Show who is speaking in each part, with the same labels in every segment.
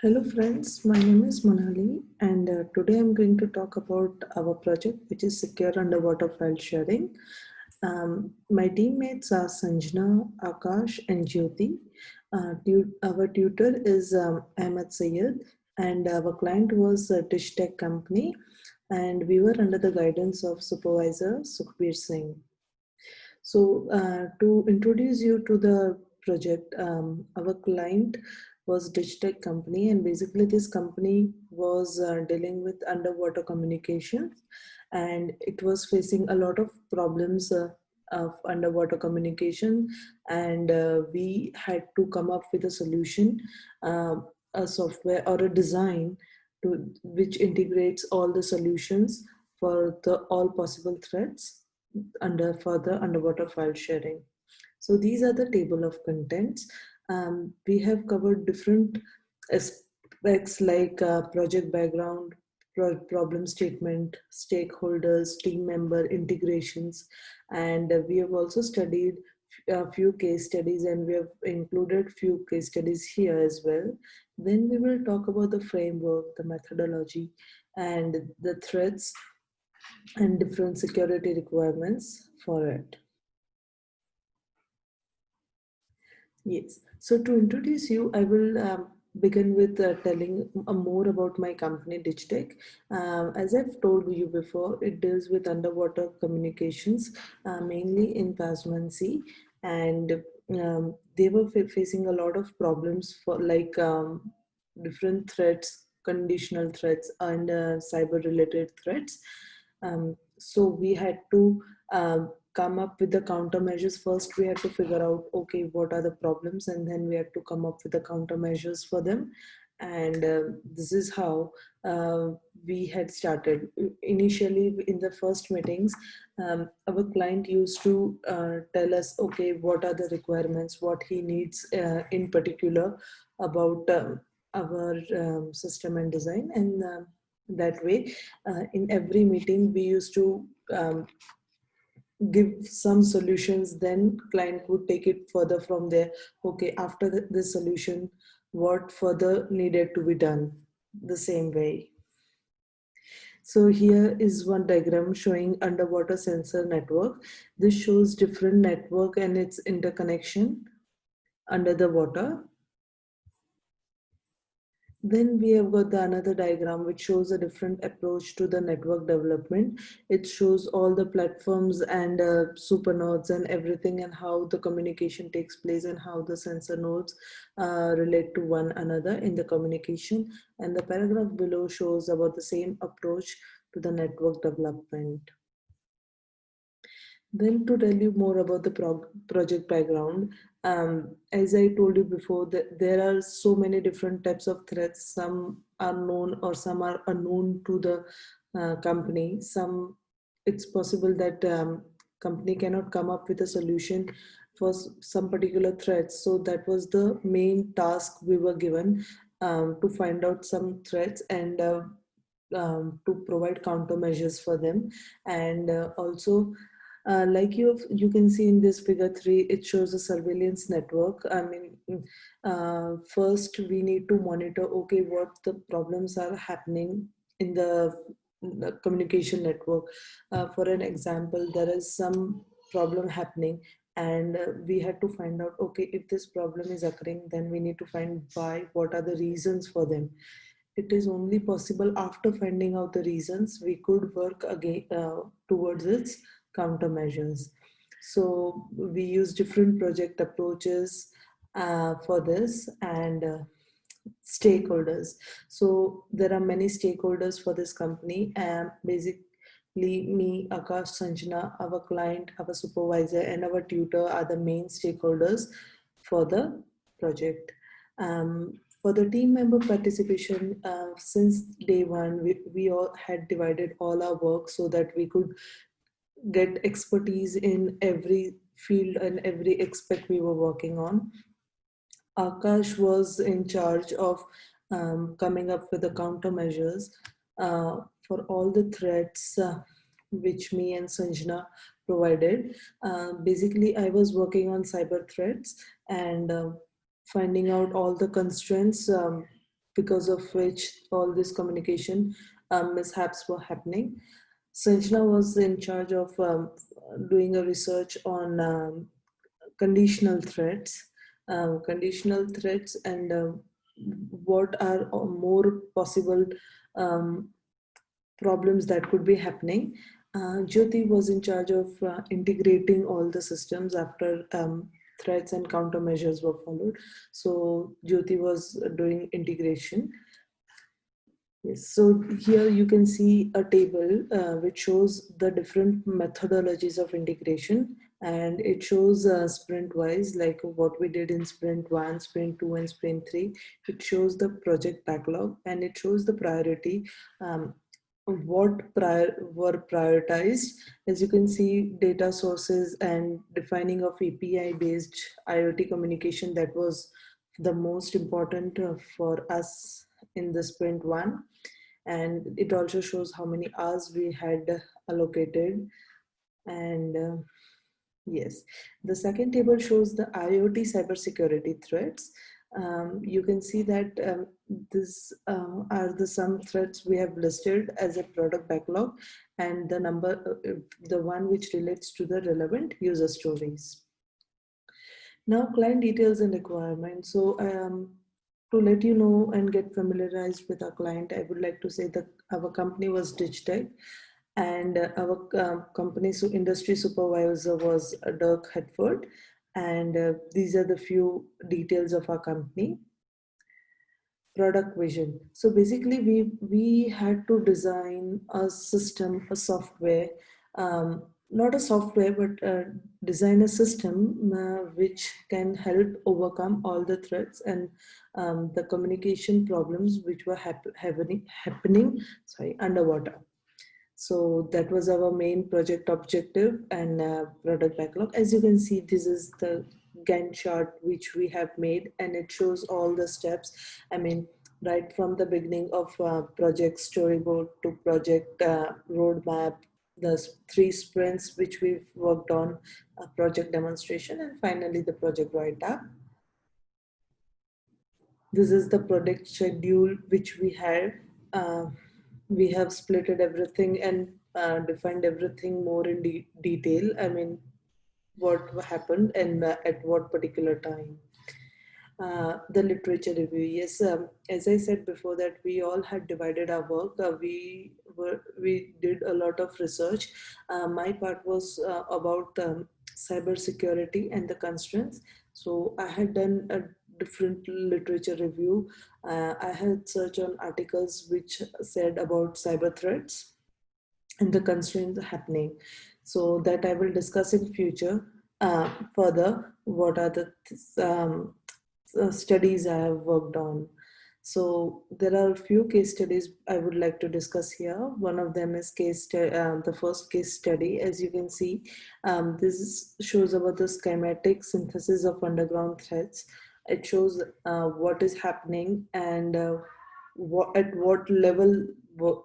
Speaker 1: Hello friends, my name is Monali and today I'm going to talk about our project which is secure underwater file sharing. My teammates are Sanjana, Akash and Jyoti. Our tutor is Ahmed Sayed and our client was a Dish Tech company and we were under the guidance of supervisor Sukhbir Singh. To introduce you to the project, our client was Digitech company, and basically this company was dealing with underwater communications, and it was facing a lot of problems of underwater communication, and we had to come up with a solution, a software or a design to which integrates all the solutions for the all possible threats under further underwater file sharing. So these are the table of contents. We have covered different aspects like project background, problem statement, stakeholders, team member integrations, and we have also studied a few case studies and we have included few case studies here as well. Then we will talk about the framework, the methodology, and the threats and different security requirements for it. Yes. So to introduce you, I will begin with telling more about my company, Digitech. As I've told you before, it deals with underwater communications, mainly in Tasman Sea, and they were facing a lot of problems for like different threats, conditional threats, and cyber-related threats. So we had to come up with the countermeasures. First, we had to figure out, okay, what are the problems, and then we had to come up with the countermeasures for them. And this is how we had started. Initially, in the first meetings, our client used to tell us, okay, what are the requirements, what he needs in particular about our system and design. And that way, in every meeting, we used to give some solutions, then client would take it further from there. Okay, after this solution, what further needed to be done, the same way. So here is one diagram showing underwater sensor network. This shows different network and its interconnection under the water. Then we have got the another diagram which shows a different approach to the network development. It shows all the platforms and super nodes and everything, and how the communication takes place and how the sensor nodes relate to one another in the communication. And the paragraph below shows about the same approach to the network development. Then to tell you more about the project background, as I told you before, that there are so many different types of threats. Some are known or some are unknown to the company. Some, it's possible that company cannot come up with a solution for some particular threats. So that was the main task we were given, to find out some threats and to provide countermeasures for them. And also, like you can see in this figure 3, it shows a surveillance network. I mean, first we need to monitor, okay, what the problems are happening in the communication network. For an example, there is some problem happening, and we had to find out, okay, if this problem is occurring, then we need to find why, what are the reasons for them. It is only possible after finding out the reasons we could work again towards its countermeasures. So we use different project approaches for this, and stakeholders. So there are many stakeholders for this company, and basically me, Akash, Sanjana, our client, our supervisor, and our tutor are the main stakeholders for the project. For the team member participation, since day one, we all had divided all our work so that we could get expertise in every field and every aspect we were working on. Akash was in charge of coming up with the countermeasures for all the threats which me and Sanjana provided. Basically, I was working on cyber threats and finding out all the constraints because of which all this communication mishaps were happening. Sanjana was in charge of doing a research on conditional threats, and what are more possible um, problems that could be happening. Jyoti was in charge of integrating all the systems after threats and countermeasures were followed. So Jyoti was doing integration. Yes, so here you can see a table which shows the different methodologies of integration, and it shows sprint wise, like what we did in sprint 1, sprint 2, and sprint 3. It shows the project backlog, and it shows the priority, um, were prioritized. As you can see, data sources and defining of API based IoT communication, that was the most important for us in the sprint 1. And it also shows how many hours we had allocated. And yes, the second table shows the IoT cybersecurity threats. You can see that this are the some threats we have listed as a product backlog, and the number, the one which relates to the relevant user stories. Now, client details and requirements. So, to let you know and get familiarized with our client, I would like to say that our company was Digitech, and our company industry supervisor was Dirk Hetford. And these are the few details of our company. Product vision. So basically, we had to design a system, a software, not a software, but design a system which can help overcome all the threats and the communication problems which were happening, sorry, underwater. So that was our main project objective and product backlog. As you can see, this is the Gantt chart which we have made, and it shows all the steps. I mean, right from the beginning of project storyboard to project roadmap, the 3 sprints which we've worked on, project demonstration, and finally the project write-up. This is the project schedule which we have. We have splitted everything and defined everything more in detail. I mean, what happened and at what particular time. The literature review. Yes, as I said before, that we all had divided our work. We did a lot of research. My part was about cyber security and the constraints. So I had done a different literature review. I had searched on articles which said about cyber threats and the constraints happening. So that I will discuss in future further. What are the studies I have worked on. So there are a few case studies I would like to discuss here. One of them is the first case study. As you can see, this shows about the schematic synthesis of underground threats. It shows what is happening and at what level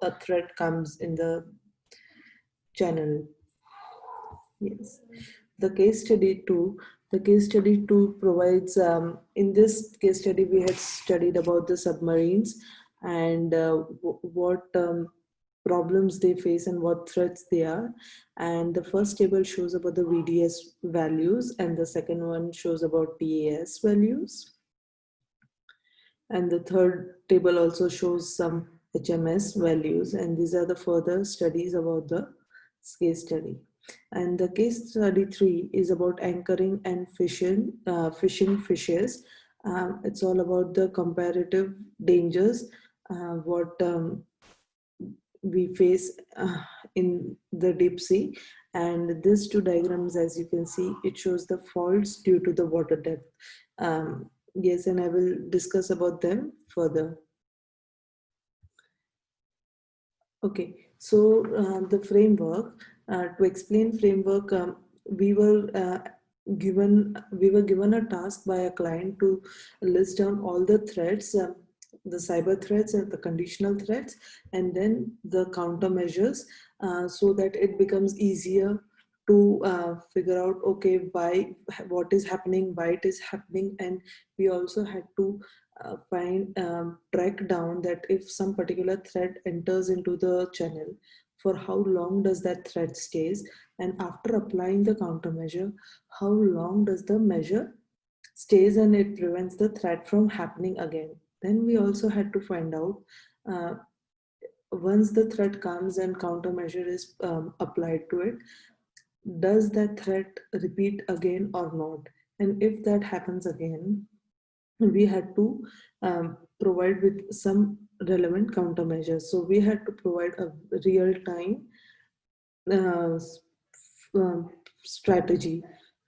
Speaker 1: a threat comes in the channel. Yes. The case study 2 provides, in this case study, we had studied about the submarines and what problems they face and what threats they are. And the first table shows about the VDS values, and the second one shows about TAS values. And the third table also shows some HMS values, and these are the further studies about the case study. And the case study 3 is about anchoring and fishing fishes. It's all about the comparative dangers, what we face in the deep sea. And these 2 diagrams, as you can see, it shows the faults due to the water depth. Yes, and I will discuss about them further. Okay, so the framework, to explain framework, we were given a task by a client to list down all the threats, the cyber threats and the conditional threats, and then the countermeasures, so that it becomes easier to figure out, okay, why, what is happening, why it is happening. And we also had to track down that if some particular thread enters into the channel, for how long does that thread stays, and after applying the countermeasure, how long does the measure stays and it prevents the threat from happening again. Then we also had to find out uh, once the threat comes and countermeasure is applied to it, does that threat repeat again or not? And if that happens again, we had to provide with some relevant countermeasures. So we had to provide a real-time uh, um, strategy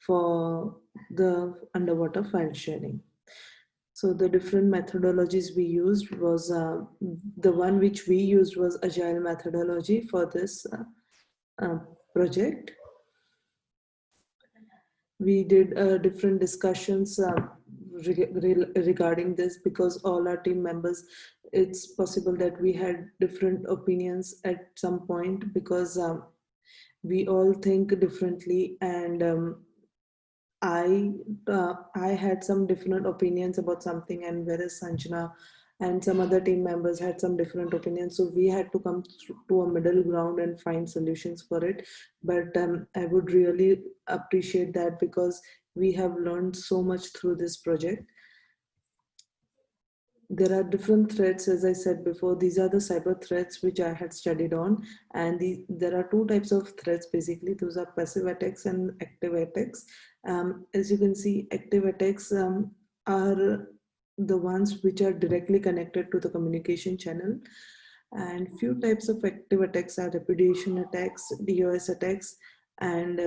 Speaker 1: for the underwater file sharing. So the different methodologies we used was the one which we used was agile methodology for this uh, project. We did different discussions regarding this because all our team members, it's possible that we had different opinions at some point because we all think differently, and I had some different opinions about something, and whereas Sanjana and some other team members had some different opinions. So we had to come to a middle ground and find solutions for it. But I would really appreciate that because we have learned so much through this project. There are different threats, as I said before. These are the cyber threats which I had studied on, and there are two types of threats basically. Those are passive attacks and active attacks. As you can see, active attacks are the ones which are directly connected to the communication channel, and few types of active attacks are repudiation attacks, DOS attacks, and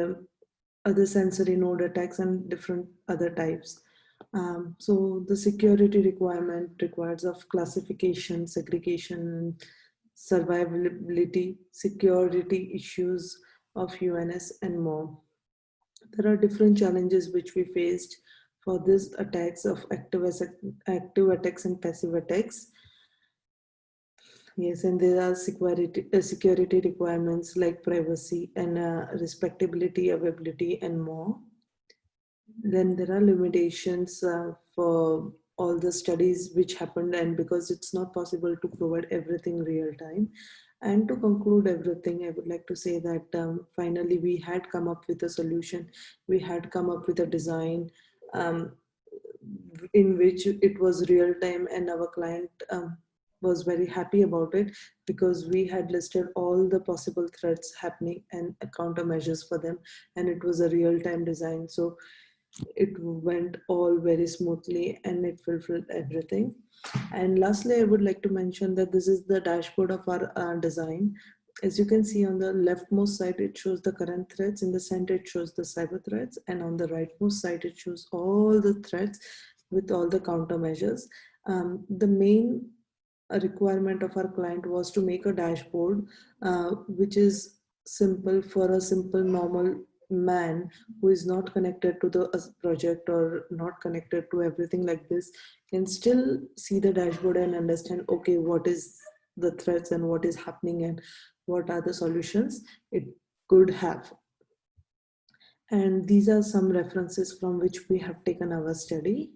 Speaker 1: other sensory node attacks, and different other types. So the security requirement requires of classification, segregation, survivability, security issues of UNS, and more. There are different challenges which we faced for these attacks of active attacks and passive attacks. Yes, and there are security requirements like privacy and respectability, availability, and more. Then there are limitations for all the studies which happened, and because it's not possible to provide everything real time. And to conclude everything, I would like to say that finally we had come up with a solution. We had come up with a design um, in which it was real time, and our client was very happy about it because we had listed all the possible threats happening and countermeasures for them, and it was a real time design. So it went all very smoothly and it fulfilled everything. And lastly, I would like to mention that this is the dashboard of our design. As you can see on the leftmost side, it shows the current threats. In the center, it shows the cyber threats. And on the rightmost side, it shows all the threats with all the countermeasures. The main requirement of our client was to make a dashboard which is simple for a simple normal man who is not connected to the project or not connected to everything like this, can still see the dashboard and understand, okay, what is the threats and what is happening and what are the solutions it could have. And these are some references from which we have taken our study.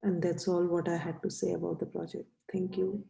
Speaker 1: And that's all what I had to say about the project. Thank you.